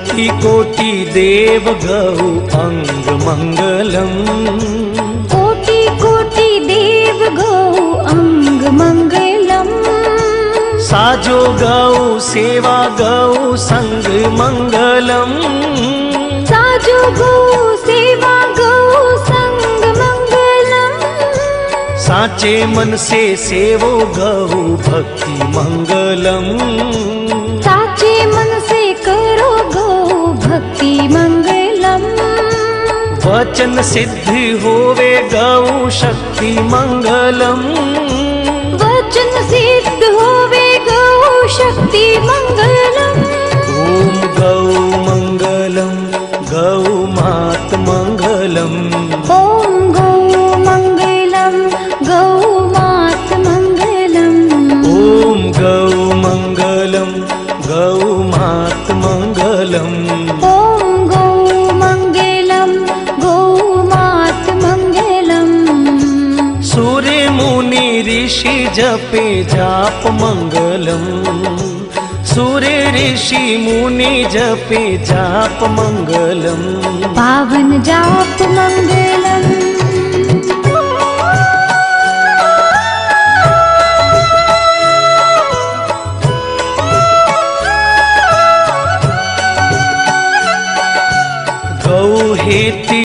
कोटि कोटि देव गौ अंग मंगलम। कोटि कोटि देव गौ अंग मंगलम। साजो गौ सेवा गौ संग मंगलम। साजो गौ सेवा गौ संग मंगलम। साचे मन से सेवो गौ भक्ति मंगलम। साचे मन से करो गौ भक्ति मंगलम। वचन सिद्ध होवे गौ शक्ति मंगलम। वचन सिद्ध होवे गौ शक्ति मंगलम। ओम गौ मंगलम गौ मात मंगलम। ओम गौ मंगलम गौ मात मंगलम। ओम गौ मंगलम गौ मात मंगलम। ओम गौ मंगलम गौ मात मंगलम। सूर्य मुनि ऋषि जपे जाप मंगलम। सूर्य ऋषि मुनि जपे जाप मंगलम। पावन जाप मंगलम। गौ हेति